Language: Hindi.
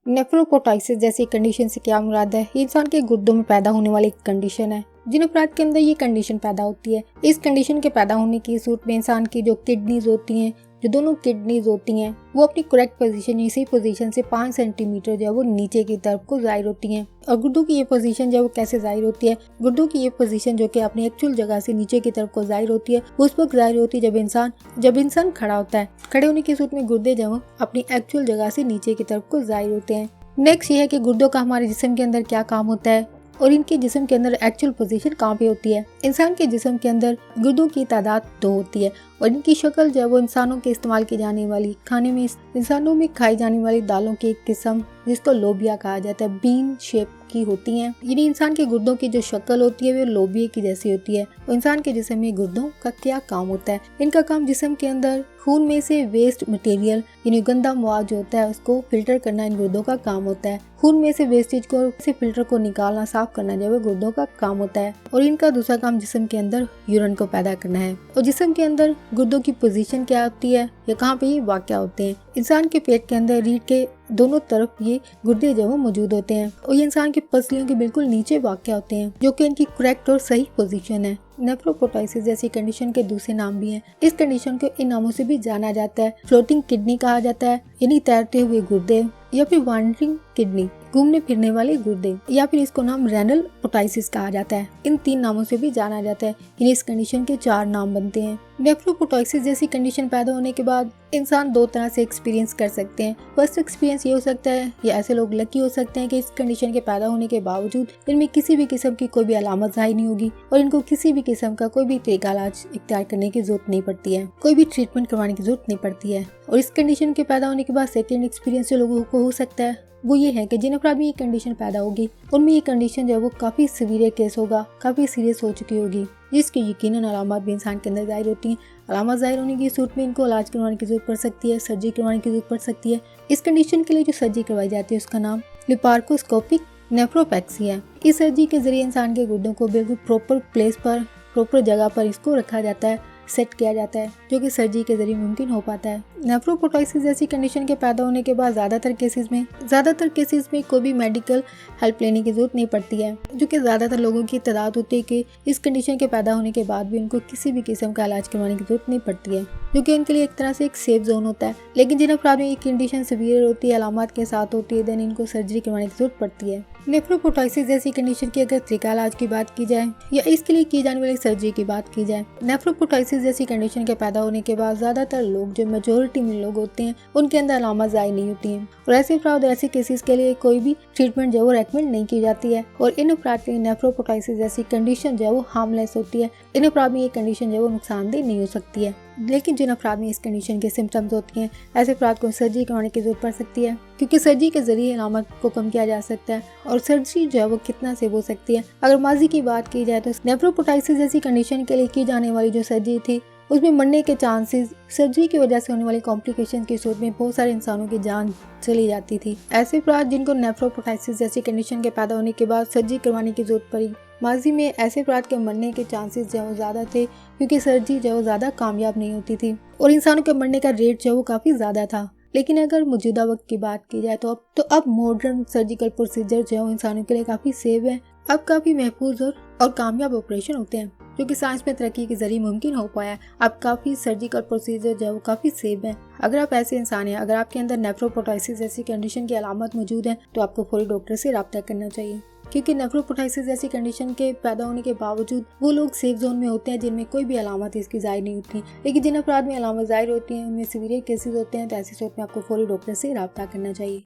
नेफ्रोपोटाइसिस जैसी कंडीशन से क्या मुराद है? ये इंसान के गुर्दों में पैदा होने वाली कंडीशन है। जिन अफराद के अंदर ये कंडीशन पैदा होती है, इस कंडीशन के पैदा होने की सूरत में इंसान की जो किडनीज होती हैं, जो दोनों किडनीज होती हैं, वो अपनी करेक्ट पोजीशन, इसी पोजीशन से 5 सेंटीमीटर जो है वो नीचे की तरफ को जाहिर होती हैं। और गुर्दों की ये पोजीशन जो है वो कैसे जाहिर होती है? गुर्दों की ये पोजीशन जो कि अपनी एक्चुअल जगह से नीचे की तरफ को जाहिर होती है, उस वक्त जाहिर होती है जब इंसान खड़ा होता है। खड़े होने की सूरत में गुर्दे जो है अपनी एक्चुअल जगह से नीचे की तरफ को जाहिर होते हैं। नेक्स्ट ये है कि गुर्दों का हमारे जिस्म के अंदर क्या काम होता है और इनके जिस्म के अंदर एक्चुअल पोजीशन कहाँ पे होती है। इंसान के जिस्म के अंदर गुर्दों की तादाद 2 होती है और इनकी शक्ल जो है वो इंसानों के इस्तेमाल की जाने वाली खाने में इंसानों में खाई जाने वाली दालों की एक किस्म जिसको लोबिया कहा जाता है, बीन शेप की होती हैं। यानी इंसान के गुर्दों की जो शक्ल होती है वो लोबिया की जैसी होती है। और इंसान के जिस्म में गुर्दों का क्या काम होता है? इनका काम जिस्म के अंदर खून में से वेस्ट मटेरियल यानी गंदा मवाद जो होता है उसको फिल्टर करना इन गुर्दों का काम होता है। खून में से वेस्टेज को से फिल्टर को निकालना, साफ करना जो है गुर्दों का काम होता है। और इनका दूसरा काम जिस्म के अंदर यूरिन को पैदा करना है। और जिस्म के अंदर गुर्दों की पोजीशन क्या होती है या कहाँ पे ये वाक़या होते हैं? इंसान के पेट के अंदर रीढ़ के दोनों तरफ ये गुर्दे जो मौजूद होते हैं और ये इंसान की पसलियों के बिल्कुल नीचे वाक़या होते हैं, जो कि इनकी करेक्ट और सही पोजीशन है। नेफ्रोपोटाइसिस जैसी कंडीशन के दूसरे नाम भी हैं। इस कंडीशन को इन नामों से भी जाना जाता है। फ्लोटिंग किडनी कहा जाता है, यानी तैरते हुए गुर्दे, या फिर वांडरिंग किडनी, घूमने फिरने वाले गुर्दे, या फिर इसको नाम रेनल पोटाइसिस कहा जाता है। इन 3 नामों से भी जाना जाता है। यानी इस कंडीशन के 4 नाम बनते हैं। नेफ्रोपोटाइसिस जैसी कंडीशन पैदा होने के बाद इंसान 2 तरह से एक्सपीरियंस कर सकते हैं। फर्स्ट एक्सपीरियंस ये हो सकता है, या ऐसे लोग लकी हो सकते हैं कि इस कंडीशन के पैदा होने के बावजूद इनमें किसी भी किस्म की कोई भी अलामत जाहिर नहीं होगी और इनको किसी भी किस्म का कोई भी तरीका इलाज इख्तियार करने की जरूरत नहीं पड़ती है, कोई भी ट्रीटमेंट करवाने की जरूरत नहीं पड़ती है। और इस कंडीशन के पैदा होने के बाद सेकेंड एक्सपीरियंस जो लोगों को हो सकता है वो ये है कि जिन अफराद में ये कंडीशन पैदा होगी उनमें ये कंडीशन जो है वो काफ़ी सीवियर केस होगा, काफ़ी सीरियस हो चुकी होगी, जिसकी यकीनन अलामत भी इंसान के अंदर जाहिर होती हैं। अलामत जाहिर होने की सूरत में इनको इलाज करवाने की जरूरत पड़ सकती है, सर्जरी करवाने की जरूरत पड़ सकती है। इस कंडीशन के लिए जो सर्जरी करवाई जाती है उसका नाम लिपार्कोस्कोपिक नेफ्रोपेक्सी है। इस सर्जरी के जरिए इंसान के गुर्दों को बिल्कुल प्रॉपर प्लेस पर, प्रॉपर जगह पर इसको रखा जाता है, सेट किया जाता है, जो कि सर्जरी के जरिए मुमकिन हो पाता है। नेफ्रोपोटाइसिस जैसी कंडीशन के पैदा होने के बाद ज़्यादातर केसेस में कोई भी मेडिकल हेल्प लेने की जरूरत नहीं पड़ती है, जो कि ज़्यादातर लोगों की तादाद होती है कि इस कंडीशन के पैदा होने के बाद भी उनको किसी भी किस्म का इलाज करवाने की जरूरत नहीं पड़ती है, जो कि उनके लिए एक तरह से एक सेफ जोन होता है। लेकिन जिन अफराद में ये कंडीशन सीवियर होती है, अलामत के साथ होती है, देन इनको सर्जरी करवाने की जरूरत पड़ती है। नेफ्रोपोटाइसिस जैसी कंडीशन की अगर तरीका इलाज की बात की जाए या इसके लिए की जाने वाली सर्जरी की बात की जाए, नेफ्रोपोटाइसिस जैसी कंडीशन के पैदा होने के बाद ज्यादातर लोग, जो मेजोरिटी में लोग होते हैं, उनके अंदर अलामत जाहिर नहीं होती हैं और ऐसे अफराद ऐसे केसेस के लिए कोई भी ट्रीटमेंट जो वो रेकमेंड नहीं की जाती है। और इन अफराद के नेफ्रोपोटाइसिस जैसी कंडीशन जो है वो हार्मलेस होती है। इन अफराद में ये कंडीशन जो है वो नुकसानदेह नहीं हो सकती है। लेकिन जिन अफराद में इस कंडीशन के सिम्टम्स होती हैं, ऐसे अफराद को सर्जरी करवाने की जरूरत पड़ सकती है, क्योंकि सर्जरी के जरिए अलामत को कम किया जा सकता है। और सर्जरी जो है वो कितना सेफ हो सकती है? अगर माजी की बात की जाए तो नेफ्रोपोटाइसिस जैसी कंडीशन के लिए की जाने वाली जो सर्जरी थी उसमें मरने के चांसेस, सर्जरी की वजह से होने वाली कॉम्प्लिकेशन की सूरत में बहुत सारे इंसानों की जान चली जाती थी। ऐसे अफराद जिनको नेफ्रोपोटाइसिस जैसी कंडीशन के पैदा होने के बाद सर्जरी करवाने की जरूरत पड़ी, माजी में ऐसे अफराद के मरने के चांसेस जो ज़्यादा थे, क्योंकि सर्जरी जो ज़्यादा कामयाब नहीं होती थी और इंसानों के मरने का रेट जो वो काफ़ी ज़्यादा था। लेकिन अगर मौजूदा वक्त की बात की जाए तो अब मॉडर्न सर्जिकल प्रोसीजर जो है इंसानों के लिए काफ़ी सेफ है। अब काफ़ी महफूज और कामयाब ऑपरेशन होते हैं, जो कि साइंस में तरक्की के जरिए मुमकिन हो पाया है। अब काफ़ी सर्जिकल प्रोसीजर जो है वो काफ़ी सेफ है। अगर आप ऐसे इंसान हैं, अगर आपके अंदर नेफ्रोपोटाइसिस जैसी कंडीशन की अलामत मौजूद है, तो आपको फौरी डॉक्टर से रब्ता करना चाहिए, क्योंकि नेफ्रोपोटाइसिस जैसी कंडीशन के पैदा होने के बावजूद वो लोग सेफ जोन में होते हैं जिनमें कोई भी अलामत इसकी जाहिर नहीं होती। लेकिन जिन अफराद में अलामत जाहिर होती हैं, उनमें सीवियर केसेस होते हैं, तो ऐसी सूरत में आपको फौरी डॉक्टर से रब्ता करना चाहिए।